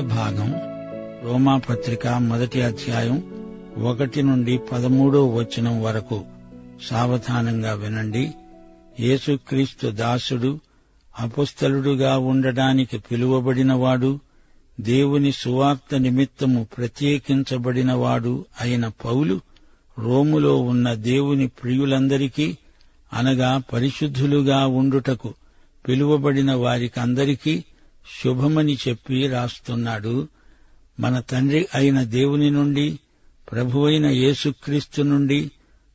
వాక్య భాగం రోమాపత్రిక 1 అధ్యాయం 1 నుండి 13వ వచనం వరకు. సావధానంగా వినండి. యేసుక్రీస్తు దాసుడు, అపొస్తలుడుగా ఉండడానికి పిలువబడినవాడు, దేవుని సువార్త నిమిత్తము ప్రత్యేకించబడినవాడు అయిన పౌలు రోములో ఉన్న దేవుని ప్రియులందరికీ, అనగా పరిశుద్ధులుగా ఉండుటకు పిలువబడిన వారికందరికీ శుభమని చెప్పి రాస్తున్నాడు. మన తండ్రి అయిన దేవుని నుండి, ప్రభువైన యేసుక్రీస్తు నుండి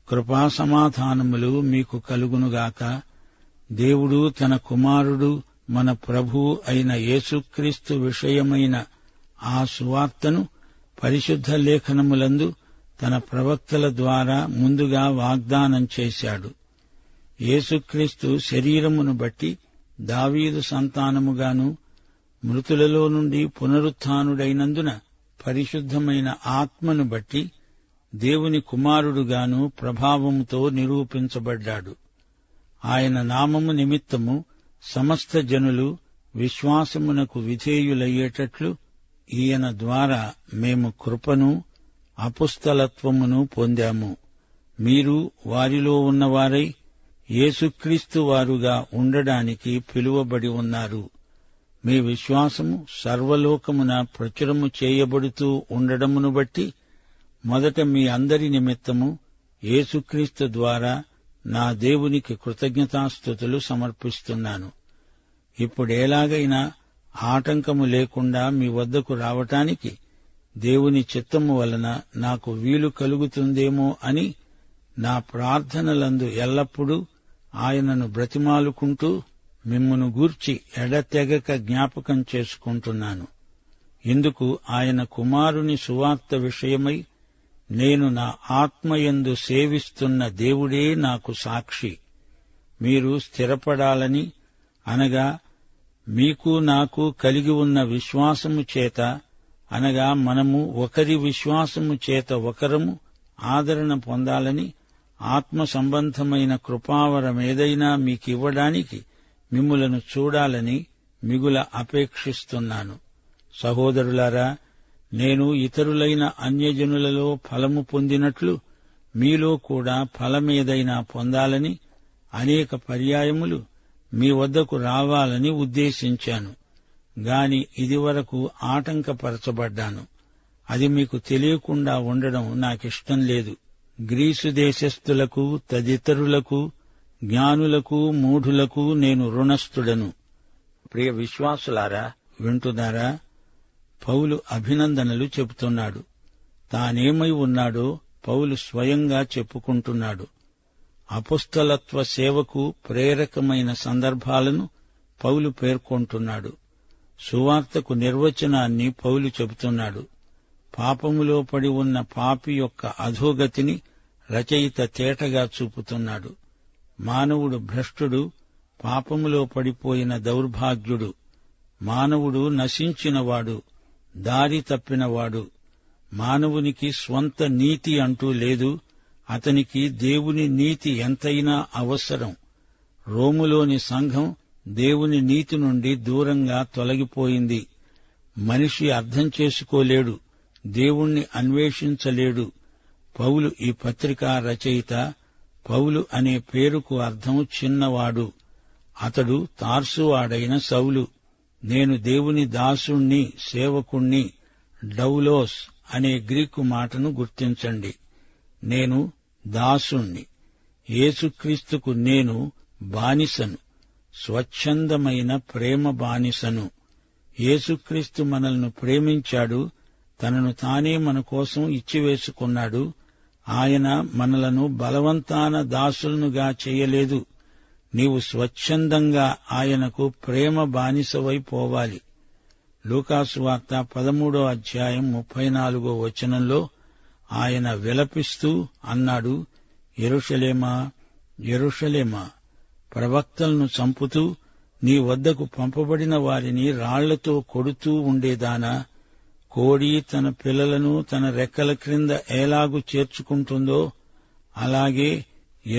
కృపాసమాధానములు మీకు కలుగునుగాక. దేవుడు తన కుమారుడు మన ప్రభువు అయిన యేసుక్రీస్తు విషయమైన ఆ సువార్తను పరిశుద్ధ లేఖనములందు తన ప్రవక్తల ద్వారా ముందుగా వాగ్దానం చేశాడు. యేసుక్రీస్తు శరీరమును బట్టి దావీదు సంతానముగాను, మృతులలో నుండి పునరుత్థానుడైనందున పరిశుద్ధమైన ఆత్మను బట్టి దేవుని కుమారుడుగాను ప్రభావముతో నిరూపించబడ్డాడు. ఆయన నామము నిమిత్తము సమస్త జనులు విశ్వాసమునకు విధేయులయ్యేటట్లు ఈయన ద్వారా మేము కృపను, అపుస్తలత్వమును పొందాము. మీరు వారిలో ఉన్నవారై యేసుక్రీస్తు వారుగా ఉండడానికి పిలువబడి ఉన్నారు. మీ విశ్వాసము సర్వలోకమున ప్రచురము చేయబడుతూ ఉండడమును బట్టి మొదట మీ అందరి నిమిత్తము యేసుక్రీస్తు ద్వారా నా దేవునికి కృతజ్ఞతాస్తుతులు సమర్పిస్తున్నాను. ఇప్పుడేలాగైనా ఆటంకము లేకుండా మీ వద్దకు రావటానికి దేవుని చిత్తము వలన నాకు వీలు కలుగుతుందేమో అని నా ప్రార్థనలందు ఎల్లప్పుడూ ఆయనను బ్రతిమాలుకుంటూ మిమ్మును గూర్చి ఎడతెగక జ్ఞాపకం చేసుకుంటున్నాను. ఇందుకు ఆయన కుమారుని సువార్త విషయమై నేను నా ఆత్మయందు సేవిస్తున్న దేవుడే నాకు సాక్షి. మీరు స్థిరపడాలని, అనగా మీకు నాకు కలిగి ఉన్న విశ్వాసము చేత, అనగా మనము ఒకరి విశ్వాసము చేత ఒకరము ఆదరణ పొందాలని, ఆత్మ సంబంధమైన కృపావరమేదైనా మీకివ్వడానికి మిమ్ములను చూడాలని మిగుల అపేక్షిస్తున్నాను. సహోదరులారా, నేను ఇతరులైన అన్యజనులలో ఫలము పొందినట్లు మీలో కూడా ఫలమేదైనా పొందాలని అనేక పర్యాయములు మీ వద్దకు రావాలని ఉద్దేశించాను. గాని ఇదివరకు ఆటంకపరచబడ్డాను. అది మీకు తెలియకుండా ఉండడం నాకిష్టం లేదు. గ్రీసు దేశస్థులకు, తదితరులకు, జ్ఞానులకు, మూఢులకు నేను రుణస్థుడను. ప్రియ విశ్వాసులారా, వింటున్నారా? పౌలు అభినందనలు చెబుతున్నాడు. తానేమై ఉన్నాడో పౌలు స్వయంగా చెప్పుకుంటున్నాడు. అపుస్తలత్వ సేవకు ప్రేరకమైన సందర్భాలను పౌలు పేర్కొంటున్నాడు. సువార్తకు నిర్వచనాన్ని పౌలు చెబుతున్నాడు. పాపములో పడి ఉన్న పాపి యొక్క అధోగతిని రచయిత తేటగా చూపుతున్నాడు. మానవుడు భ్రష్టుడు, పాపములో పడిపోయిన దౌర్భాగ్యుడు. మానవుడు నశించినవాడు, దారి తప్పినవాడు. మానవునికి స్వంత నీతి అంటూ లేదు. అతనికి దేవుని నీతి ఎంతైనా అవసరం. రోములోని సంఘం దేవుని నీతి నుండి దూరంగా తొలగిపోయింది. మనిషి అర్థం చేసుకోలేడు, దేవుణ్ణి అన్వేషించలేడు. పౌలు ఈ పత్రికా రచయిత. పౌలు అనే పేరుకు అర్థం చిన్నవాడు. అతడు తార్సువాడైన సౌలు. నేను దేవుని దాసుణ్ణి, సేవకుణ్ణి. డౌలోస్ అనే గ్రీకు మాటను గుర్తించండి. నేను దాసుణ్ణి. యేసుక్రీస్తుకు నేను బానిసను, స్వచ్ఛందమైన ప్రేమ బానిసను. యేసుక్రీస్తు మనల్ని ప్రేమించాడు, తనను తానే మన కోసం ఇచ్చివేసుకున్నాడు. ఆయన మనలను బలవంతాన దాసులనుగా చేయలేదు. నీవు స్వచ్ఛందంగా ఆయనకు ప్రేమ బానిసవై పోవాలి. లూకాసు వార్త 13వ అధ్యాయం 34వ వచనంలో ఆయన విలపిస్తూ అన్నాడు, యెరూషలేమా, యెరూషలేమా, ప్రవక్తలను చంపుతూ నీ వద్దకు పంపబడిన వారిని రాళ్లతో కొడుతూ ఉండేదానా? కోడి తన పిల్లలను తన రెక్కల క్రింద ఎలాగు చేర్చుకుంటుందో అలాగే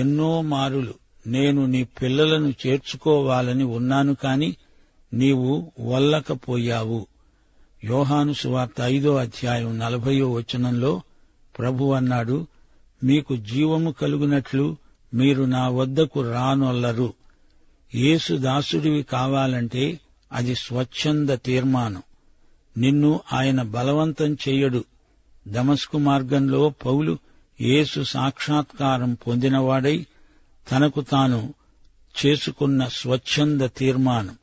ఎన్నో మారులు నేను నీ పిల్లలను చేర్చుకోవాలని ఉన్నాను కాని నీవు వల్లకపోయావు. యోహాను సువార్త 5వ అధ్యాయం 40వ వచనంలో ప్రభు అన్నాడు, మీకు జీవము కలుగునట్లు మీరు నా వద్దకు రానొల్లరు. యేసు దాసుడివి కావాలంటే అది స్వచ్ఛంద తీర్మానం. నిన్ను ఆయన బలవంతం చెయ్యడు. దమస్కు మార్గంలో పౌలు యేసు సాక్షాత్కారం పొందినవాడై తనకు తాను చేసుకున్న స్వచ్ఛంద తీర్మానం.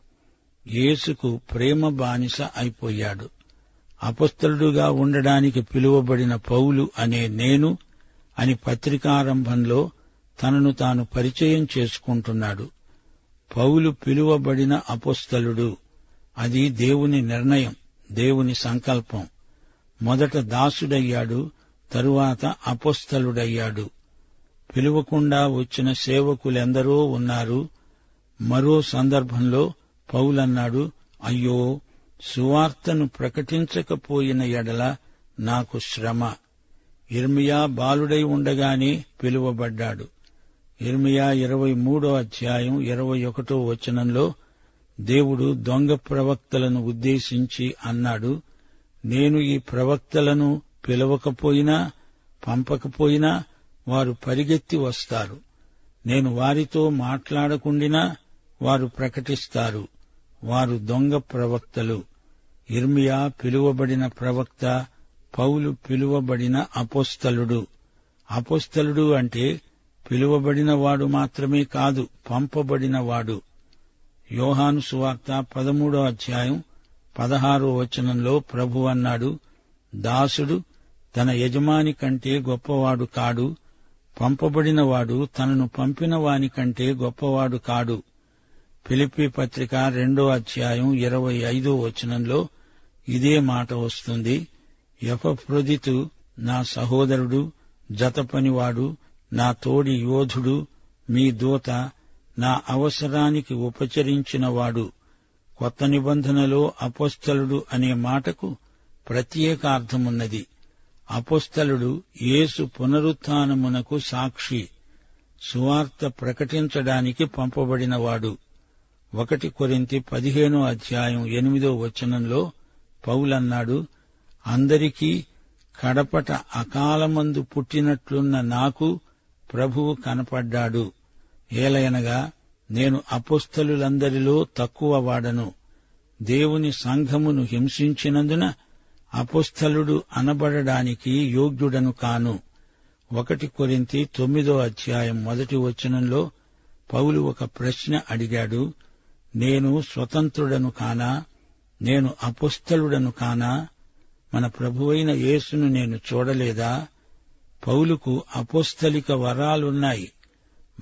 యేసుకు ప్రేమ బానిస అయిపోయాడు. అపొస్తలుడుగా ఉండడానికి పిలువబడిన పౌలు అనే నేను అని పత్రికారంభంలో తనను తాను పరిచయం చేసుకుంటున్నాడు. పౌలు పిలువబడిన అపొస్తలుడు. అది దేవుని నిర్ణయం, దేవుని సంకల్పం. మొదట దాసుడయ్యాడు, తరువాత అపొస్తలుడయ్యాడు. పిలువకుండా వచ్చిన సేవకులెందరో ఉన్నారు. మరో సందర్భంలో పౌలన్నాడు, అయ్యో, సువార్తను ప్రకటించకపోయిన ఎడల నాకు శ్రమ. యిర్మీయా బాలుడై ఉండగానే పిలువబడ్డాడు. యిర్మీయా 23వ అధ్యాయం 21వ వచనంలో దేవుడు దొంగ ప్రవక్తలను ఉద్దేశించి అన్నాడు, నేను ఈ ప్రవక్తలను పిలవకపోయినా పంపకపోయినా వారు పరిగెత్తి వస్తారు. నేను వారితో మాట్లాడకుండినా వారు ప్రకటిస్తారు. వారు దొంగ ప్రవక్తలు. యిర్మీయా పిలువబడిన ప్రవక్త, పౌలు పిలువబడిన అపొస్తలుడు. అపొస్తలుడు అంటే పిలువబడినవాడు మాత్రమే కాదు, పంపబడినవాడు. యోహాను సువార్త 13వ అధ్యాయం 16వ వచనంలో ప్రభు అన్నాడు, దాసుడు తన యజమాని కంటే గొప్పవాడు కాడు, పంపబడినవాడు తనను పంపిన వాని కంటే గొప్పవాడు కాడు. ఫిలిప్పీ పత్రిక 2వ అధ్యాయం 25వ వచనంలో ఇదే మాట వస్తుంది. ఎపఫ్రొదితు నా సహోదరుడు, జతపనివాడు, నా తోడి యోధుడు, మీ దూత, నా అవసరానికి ఉపచరించినవాడు. కొత్త నిబంధనలో అపొస్తలుడు అనే మాటకు ప్రత్యేక అర్థమున్నది. అపొస్తలుడు యేసు పునరుత్థానమునకు సాక్షి, సువార్త ప్రకటించడానికి పంపబడినవాడు. 1 కొరింథీ 15వ అధ్యాయం 8వ వచనంలో పౌలన్నాడు, అందరికీ కడపట అకాలమందు పుట్టినట్లున్న నాకు ప్రభువు కనపడ్డాడు. ఏలయనగా నేను అపొస్తలులందరిలో తక్కువ వాడను. దేవుని సంఘమును హింసించినందున అపొస్తలుడు అనబడడానికి యోగ్యుడను కాను. 1 కొరింథీ 9వ అధ్యాయం 1వ వచనంలో పౌలు ఒక ప్రశ్న అడిగాడు, నేను స్వతంత్రుడను కానా? నేను అపొస్తలుడను కానా? మన ప్రభువైన యేసును నేను చూడలేదా? పౌలుకు అపొస్తలిక వరాలున్నాయి.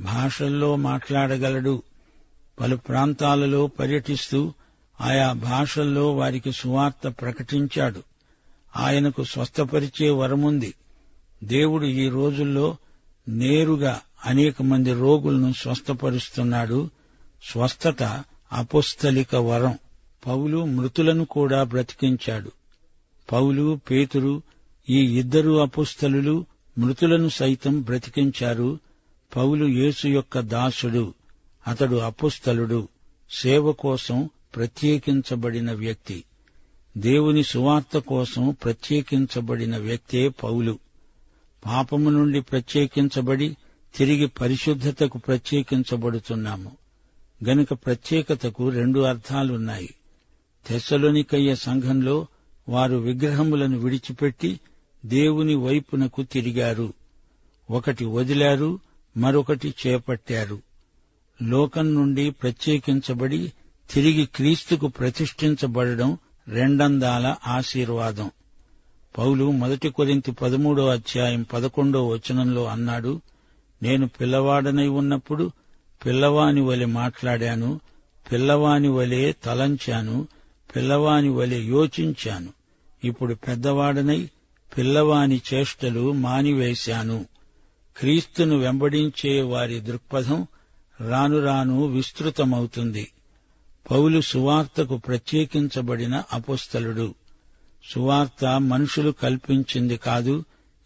భాషల్లో మాట్లాడగలడు. పలు ప్రాంతాలలో పర్యటిస్తూ ఆయా భాషల్లో వారికి సువార్త ప్రకటించాడు. ఆయనకు స్వస్థపరిచే వరముంది. దేవుడు ఈ రోజుల్లో నేరుగా అనేక మంది రోగులను స్వస్థపరుస్తున్నాడు. స్వస్థత అపొస్తలిక వరం. పౌలు మృతులను కూడా బ్రతికించాడు. పౌలు, పేతురు ఈ ఇద్దరు అపొస్తలులు మృతులను సైతం బ్రతికించారు. పౌలు యేసు యొక్క దాసుడు. అతడు అపొస్తలుడు, సేవ కోసం ప్రత్యేకించబడిన వ్యక్తి. దేవుని సువార్త కోసం ప్రత్యేకించబడిన వ్యక్తే పౌలు. పాపము నుండి ప్రత్యేకించబడి తిరిగి పరిశుద్ధతకు ప్రత్యేకించబడుతున్నాము. గనుక ప్రత్యేకతకు 2 అర్థాలున్నాయి. తెస్సలోనికయ్య సంఘంలో వారు విగ్రహములను విడిచిపెట్టి దేవుని వైపునకు తిరిగారు. ఒకటి వదిలారు, మరొకటి చేపట్టారు. లోకం నుండి ప్రత్యేకించబడి తిరిగి క్రీస్తుకు ప్రతిష్ఠించబడడం రెండందాల ఆశీర్వాదం. పౌలు 1 కొరింథీ 13వ అధ్యాయం 11వ వచనంలో అన్నాడు, నేను పిల్లవాడనై ఉన్నప్పుడు పిల్లవాని వలె మాట్లాడాను, పిల్లవాని వలె తలంచాను, పిల్లవాని వలె యోచించాను. ఇప్పుడు పెద్దవాడనై పిల్లవాని చేష్టలు మానివేశాను. క్రీస్తును వెంబడించే వారి దృక్పథం రాను రాను విస్తృతమవుతుంది. పౌలు సువార్తకు ప్రత్యేకించబడిన అపొస్తలుడు. సువార్త మనుషులు కల్పించింది కాదు,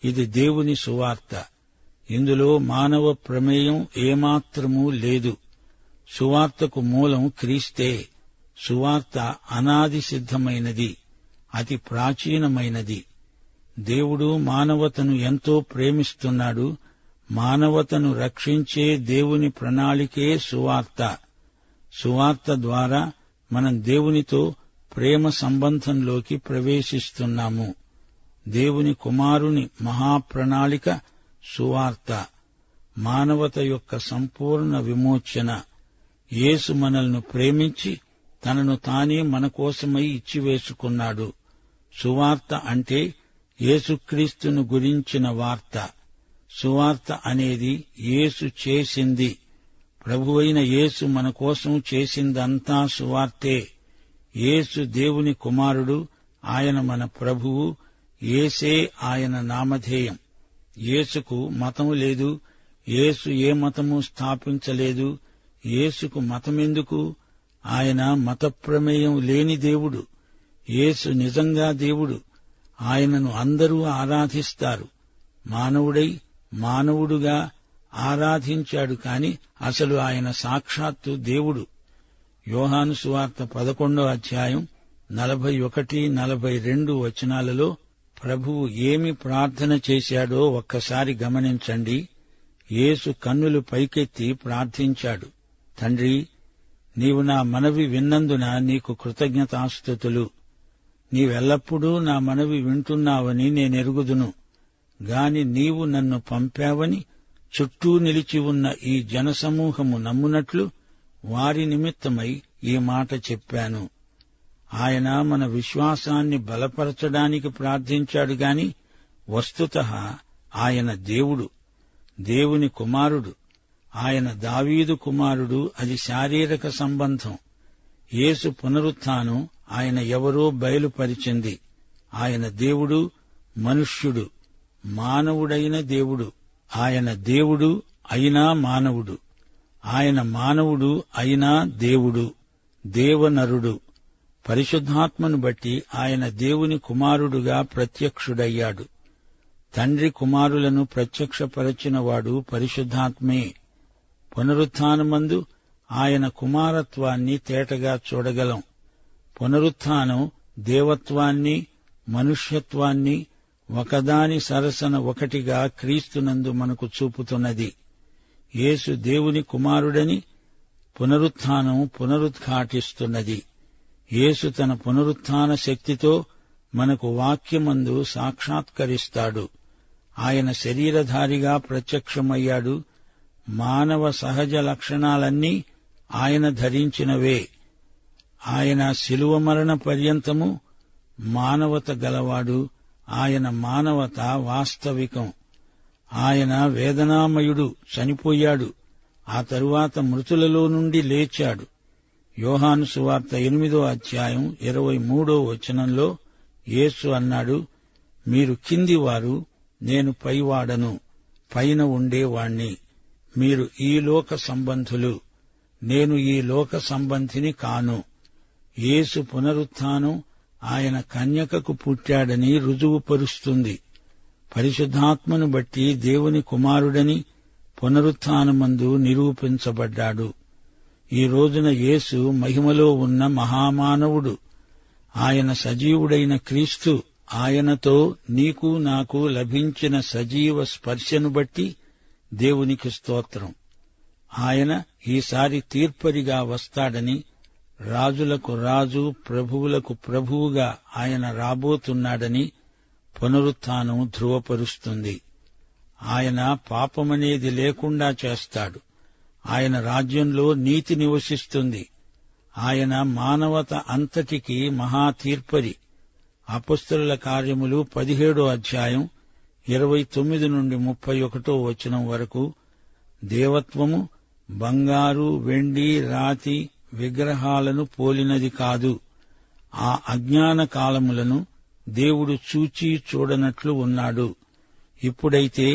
ఇది దేవుని సువార్త. ఇందులో మానవ ప్రమేయం ఏమాత్రమూ లేదు. సువార్తకు మూలం క్రీస్తే. సువార్త అనాది సిద్ధమైనది. అతి ప్రాచీనమైనది. దేవుడు మానవతను ఎంతో ప్రేమిస్తున్నాడు. మానవతను రక్షించే దేవుని ప్రణాళికే సువార్త. సువార్త ద్వారా మనం దేవునితో ప్రేమ సంబంధంలోకి ప్రవేశిస్తున్నాము. దేవుని కుమారుని మహాప్రణాళిక సువార్త, మానవత యొక్క సంపూర్ణ విమోచన. యేసు మనల్ని ప్రేమించి తనను తానే మన కోసమై ఇచ్చివేసుకున్నాడు. సువార్త అంటే యేసుక్రీస్తును గురించిన వార్త. సువార్త అనేది యేసు చేసింది. ప్రభువైన యేసు మన కోసం చేసిందంతా సువార్తే. యేసు దేవుని కుమారుడు, ఆయన మన ప్రభువు, యేసే ఆయన నామధేయం. యేసుకు మతం లేదు, యేసు ఏ మతము స్థాపించలేదు. యేసుకు మతమెందుకు? ఆయన మత ప్రమేయం లేని దేవుడు. యేసు నిజంగా దేవుడు. ఆయనను అందరూ ఆరాధిస్తారు. మానవుడై మానవుడుగా ఆరాధించాడు కాని అసలు ఆయన సాక్షాత్తు దేవుడు. యోహాను సువార్త 11వ అధ్యాయం 41, 42 వచనాలలో ప్రభువు ఏమి ప్రార్థన చేశాడో ఒక్కసారి గమనించండి. యేసు కన్నులు పైకెత్తి ప్రార్థించాడు. తండ్రి, నీవు నా మనవి విన్నందున నీకు కృతజ్ఞతాస్తుతులు. నీవెల్లప్పుడూ నా మనవి వింటున్నావని నేనెరుగుదును. గాని నీవు నన్ను పంపావని చుట్టూ నిలిచి ఉన్న ఈ జనసమూహము నమ్మునట్లు వారి నిమిత్తమై ఈ మాట చెప్పాను. ఆయన మన విశ్వాసాన్ని బలపరచడానికి ప్రార్థించాడు గాని వస్తుతః ఆయన దేవుడు, దేవుని కుమారుడు. ఆయన దావీదు కుమారుడు. అది శారీరక సంబంధం. యేసు పునరుత్థానం ఆయన ఎవరో బయలుపరిచింది. ఆయన దేవుడు, మనుష్యుడు, మానవుడైన దేవుడు. ఆయన దేవుడు అయినా మానవుడు. ఆయన మానవుడు అయినా దేవుడు, దేవనరుడు. పరిశుద్ధాత్మను బట్టి ఆయన దేవుని కుమారుడుగా ప్రత్యక్షుడయ్యాడు. తండ్రి కుమారులను ప్రత్యక్షపరచినవాడు పరిశుద్ధాత్మే. పునరుత్థానమందు ఆయన కుమారత్వాన్ని తేటగా చూడగలం. పునరుత్థానం దేవత్వాన్ని, మనుష్యత్వాన్ని ఒకదాని సరసన ఒకటిగా క్రీస్తునందు మనకు చూపుతున్నది. యేసు దేవుని కుమారుడని పునరుత్థానం పునరుద్ఘాటిస్తున్నది. యేసు తన పునరుత్థాన శక్తితో మనకు వాక్యమందు సాక్షాత్కరిస్తాడు. ఆయన శరీరధారిగా ప్రత్యక్షమయ్యాడు. మానవ సహజ లక్షణాలన్నీ ఆయన ధరించినవే. ఆయన శిలువ మరణ పర్యంతము మానవత గలవాడు. ఆయన మానవత వాస్తవికం. ఆయన వేదనామయుడు, చనిపోయాడు. ఆ తరువాత మృతులలో నుండి లేచాడు. యోహాను సువార్త 8వ అధ్యాయం 23వ వచనంలో యేసు అన్నాడు, మీరు కిందివారు, నేను పైవాడను, పైన ఉండేవాణ్ణి. మీరు ఈ లోక సంబంధులు, నేను ఈ లోక సంబంధిని కాను. యేసు పునరుత్థానం ఆయన కన్యకకు పుట్టాడని రుజువుపరుస్తుంది. పరిశుద్ధాత్మను బట్టి దేవుని కుమారుడని పునరుత్థానమందు నిరూపించబడ్డాడు. ఈ రోజున యేసు మహిమలో ఉన్న మహామానవుడు. ఆయన సజీవుడైన క్రీస్తు. ఆయనతో నీకు నాకు లభించిన సజీవ స్పర్శను బట్టి దేవునికి స్తోత్రం. ఆయన ఈసారి తీర్పరిగా వస్తాడని, రాజులకు రాజు, ప్రభువులకు ప్రభువుగా ఆయన రాబోతున్నాడని పునరుత్థానం ధృవపరుస్తుంది. ఆయన పాపమనేది లేకుండా చేస్తాడు. ఆయన రాజ్యంలో నీతి నివసిస్తుంది. ఆయన మానవత అంతటికీ మహాతీర్పరి. అపొస్తలుల కార్యములు 17వ అధ్యాయం 29 నుండి 31వ వచనం వరకు దేవత్వము బంగారు, వెండి, రాతి విగ్రహాలను పోలినది కాదు. ఆ అజ్ఞాన కాలములను దేవుడు చూచి చూడనట్లు ఉన్నాడు. ఇప్పుడైతే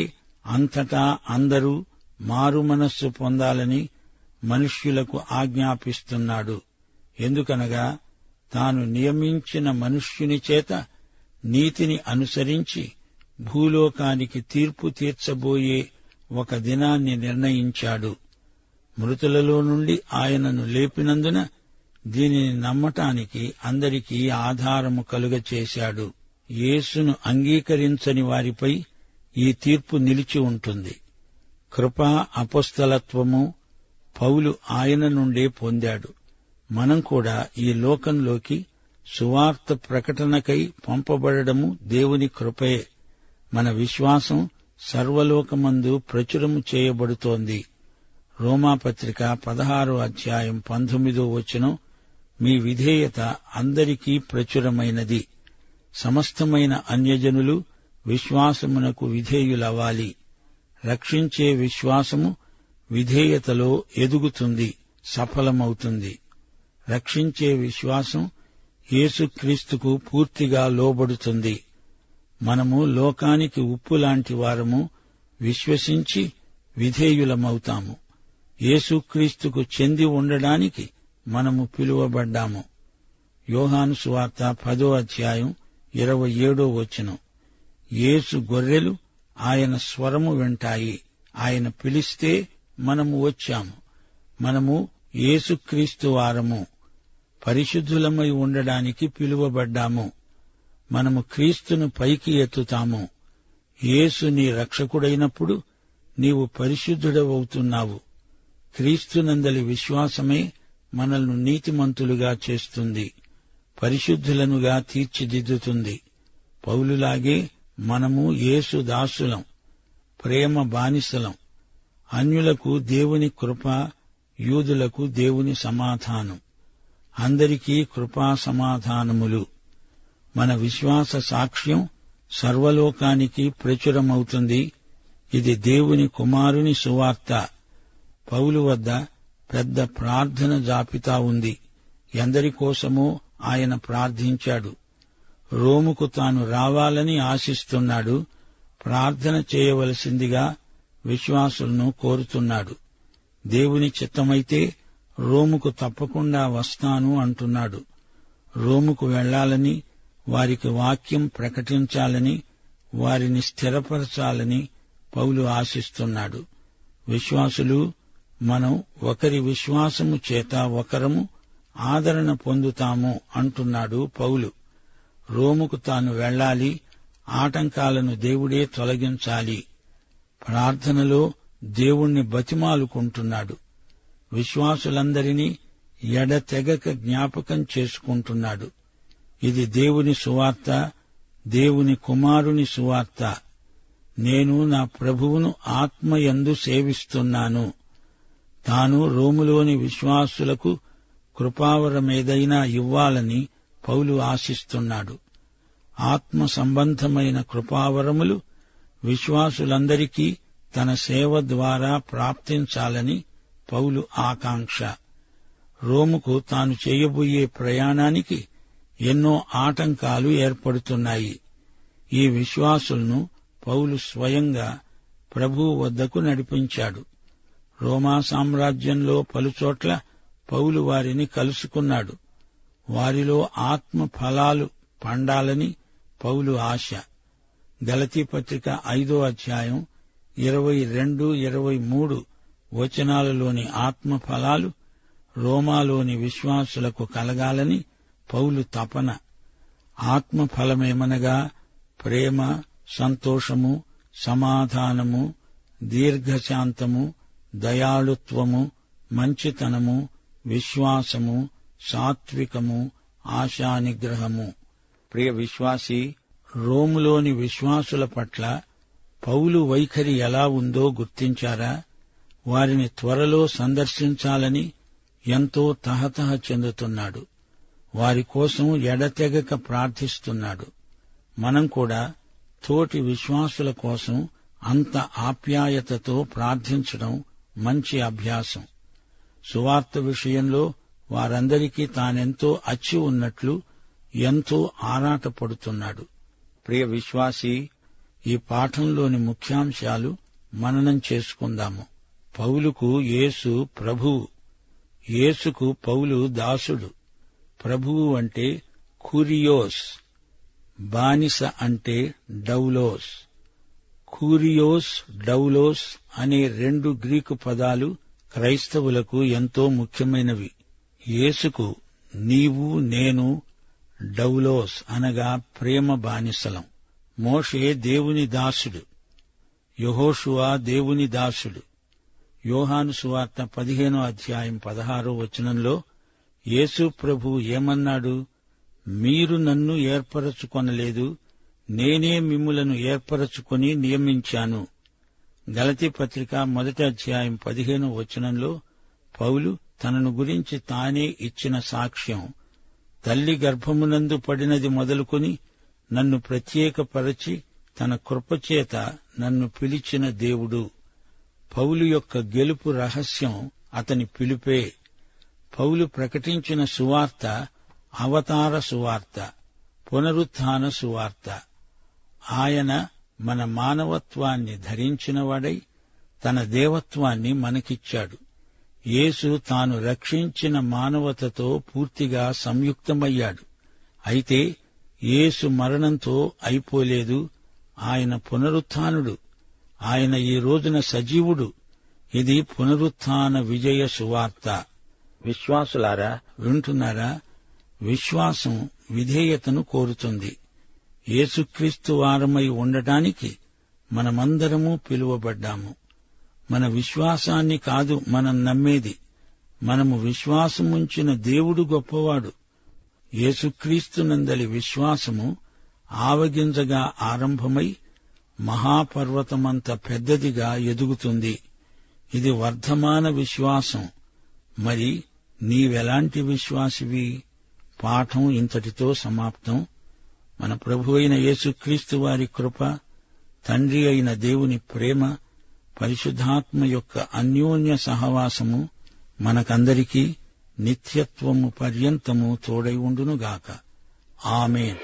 అంతటా అందరూ మారుమనస్సు పొందాలని మనుష్యులకు ఆజ్ఞాపిస్తున్నాడు. ఎందుకనగా తాను నియమించిన మనుష్యుని చేత నీతిని అనుసరించి భూలోకానికి తీర్పు తీర్చబోయే ఒక దినాన్ని నిర్ణయించాడు. మృతులలో నుండి ఆయనను లేపినందున దీనిని నమ్మటానికి అందరికీ ఆధారము కలుగచేశాడు. యేసును అంగీకరించని వారిపై ఈ తీర్పు నిలిచి ఉంటుంది. కృపా అపొస్తలత్వము పౌలు ఆయన నుండే పొందాడు. మనం కూడా ఈ లోకంలోకి సువార్త ప్రకటనకై పంపబడము దేవుని కృపయే. మన విశ్వాసం సర్వలోకమందు ప్రచురము చేయబడుతోంది. రోమాపత్రిక 16వ అధ్యాయం 19వ వచనం, మీ విధేయత అందరికీ ప్రచురమైనది. సమస్తమైన అన్యజనులు విశ్వాసమునకు విధేయులవ్వాలి. రక్షించే విశ్వాసము విధేయతలో ఎదుగుతుంది, సఫలమవుతుంది. రక్షించే విశ్వాసం యేసుక్రీస్తుకు పూర్తిగా లోబడుతుంది. మనము లోకానికి ఉప్పులాంటి వారము. విశ్వసించి విధేయులమవుతాము. యేసుక్రీస్తుకు చెంది ఉండడానికి మనము పిలువబడ్డాము. యోహాను సువార్త 10వ అధ్యాయం 27వ వచనం, యేసు గొర్రెలు ఆయన స్వరము వింటాయి. ఆయన పిలిస్తే మనము వచ్చాము. మనము యేసుక్రీస్తు వారము. పరిశుద్ధులమై ఉండడానికి పిలువబడ్డాము. మనము క్రీస్తును పైకి ఎత్తుతాము. యేసు నీ రక్షకుడైనప్పుడు నీవు పరిశుద్ధుడవవుతున్నావు. క్రీస్తునందలి విశ్వాసమే మనల్ని నీతిమంతులుగా చేస్తుంది, పరిశుద్ధులనుగా తీర్చిదిద్దుతుంది. పౌలులాగే మనము యేసు దాసులం, ప్రేమ బానిసలం. అన్యులకు దేవుని కృప, యూదులకు దేవుని సమాధానం. అందరికీ కృపా సమాధానములు. మన విశ్వాస సాక్ష్యం సర్వలోకానికి ప్రచురమవుతుంది. ఇది దేవుని కుమారుని సువార్త. పౌలు వద్ద పెద్ద ప్రార్థన జాబితా ఉంది. ఎందరికోసమో ఆయన ప్రార్థించాడు. రోముకు తాను రావాలని ఆశిస్తున్నాడు. ప్రార్థన చేయవలసిందిగా విశ్వాసులను కోరుతున్నాడు. దేవుని చిత్తమైతే రోముకు తప్పకుండా వస్తాను అంటున్నాడు. రోముకు వెళ్లాలని, వారికి వాక్యం ప్రకటించాలని, వారిని స్థిరపరచాలని పౌలు ఆశిస్తున్నాడు. విశ్వాసులు మనం ఒకరి విశ్వాసము చేత ఒకరము ఆదరణ పొందుతాము అంటున్నాడు పౌలు. రోముకు తాను వెళ్లాలి. ఆటంకాలను దేవుడే తొలగించాలి. ప్రార్థనలో దేవుణ్ణి బతిమాలుకుంటున్నాడు. విశ్వాసులందరినీ ఎడతెగక జ్ఞాపకం చేసుకుంటున్నాడు. ఇది దేవుని సువార్త, దేవుని కుమారుని సువార్త. నేను నా ప్రభువును ఆత్మయందు సేవిస్తున్నాను. తాను రోములోని విశ్వాసులకు కృపావరమేదైనా ఇవ్వాలని పౌలు ఆశిస్తున్నాడు. ఆత్మ సంబంధమైన కృపావరములు విశ్వాసులందరికీ తన సేవ ద్వారా ప్రాప్తించాలని పౌలు ఆకాంక్ష. రోముకు తాను చేయబోయే ప్రయాణానికి ఎన్నో ఆటంకాలు ఏర్పడుతున్నాయి. ఈ విశ్వాసులను పౌలు స్వయంగా ప్రభువు వద్దకు నడిపించాడు. రోమా సామ్రాజ్యంలో పలుచోట్ల పౌలు వారిని కలుసుకున్నాడు. వారిలో ఆత్మ ఫలాలు పండాలని పౌలు ఆశ. గలతీపత్రిక 5వ అధ్యాయం 22-23 వచనాలలోని ఆత్మ ఫలాలు రోమాలోని విశ్వాసులకు కలగాలని పౌలు తపన. ఆత్మఫలమేమనగా ప్రేమ, సంతోషము, సమాధానము, దీర్ఘశాంతము, దయాళుత్వము, మంచితనము, విశ్వాసము, సాత్వికము, ఆశానిగ్రహము. ప్రియ విశ్వాసి, రోములోని విశ్వాసుల పట్ల పౌలు వైఖరి ఎలా ఉందో గుర్తించారా? వారిని త్వరలో సందర్శించాలని ఎంతో తహతహ చెందుతున్నాడు. వారి కోసం ఎడతెగక ప్రార్థిస్తున్నాడు. మనం కూడా తోటి విశ్వాసుల కోసం అంత ఆప్యాయతతో ప్రార్థించడం మంచి అభ్యాసం. సువార్త విషయంలో వారందరికీ తానెంతో అచ్చి ఉన్నట్లు ఎంతో ఆరాటపడుతున్నాడు. ప్రియ విశ్వాసి, ఈ పాఠంలోని ముఖ్యాంశాలు మననం చేసుకుందాము. పౌలుకు యేసు ప్రభువు. యేసుకు పౌలు దాసుడు. ప్రభువు అంటే కూరియోస్, బానిస అంటే డౌలోస్. కూరియోస్, డౌలోస్ అనే 2 గ్రీకు పదాలు క్రైస్తవులకు ఎంతో ముఖ్యమైనవి. యేసుకు నీవు నేను డౌలోస్ అనగా ప్రేమ బానిసలం. మోషే దేవుని దాసుడు, యెహోషువ దేవుని దాసుడు. యోహాను సువార్త 15:16 యేసు ప్రభువు ఏమన్నాడు? మీరు నన్ను ఏర్పరచుకొనలేదు, నేనే మిమ్ములను ఏర్పరచుకొని నియమించాను. గలతీ పత్రిక 1:15 పౌలు తనను గురించి తానే ఇచ్చిన సాక్ష్యం, తల్లి గర్భమునందు పడినది మొదలుకొని నన్ను ప్రత్యేకపరచి తన కృపచేత నన్ను పిలిచిన దేవుడు. పౌలు యొక్క గెలుపు రహస్యం అతని పిలుపే. పౌలు ప్రకటించిన సువార్త అవతార సువార్త, పునరుత్థాన సువార్త. ఆయన మన మానవత్వాన్ని ధరించినవాడై తన దేవత్వాన్ని మనకిచ్చాడు. యేసు తాను రక్షించిన మానవతతో పూర్తిగా సంయుక్తమయ్యాడు. అయితే యేసు మరణంతో అయిపోలేదు. ఆయన పునరుత్థానుడు. ఆయన ఈ రోజున సజీవుడు. ఇది పునరుత్థాన విజయ సువార్త. విశ్వాసులారా, వింటున్నారా? విశ్వాసం విధేయతను కోరుతుంది. యేసుక్రీస్తు వారమై ఉండటానికి మనమందరము పిలువబడ్డాము. మన విశ్వాసాన్ని కాదు మనం నమ్మేది, మనము విశ్వాసముంచిన దేవుడు గొప్పవాడు. యేసుక్రీస్తునందలి విశ్వాసము ఆవగింజగా ఆరంభమై మహాపర్వతమంత పెద్దదిగా ఎదుగుతుంది. ఇది వర్ధమాన విశ్వాసం. మరి నీవెలాంటి విశ్వాసివి? పాఠం ఇంతటితో సమాప్తం. మన ప్రభు అయిన యేసుక్రీస్తు వారి కృప, తండ్రి అయిన దేవుని ప్రేమ, పరిశుద్ధాత్మ యొక్క అన్యోన్య సహవాసము మనకందరికీ నిత్యత్వము పర్యంతము తోడై ఉండునుగాక. ఆమేన్.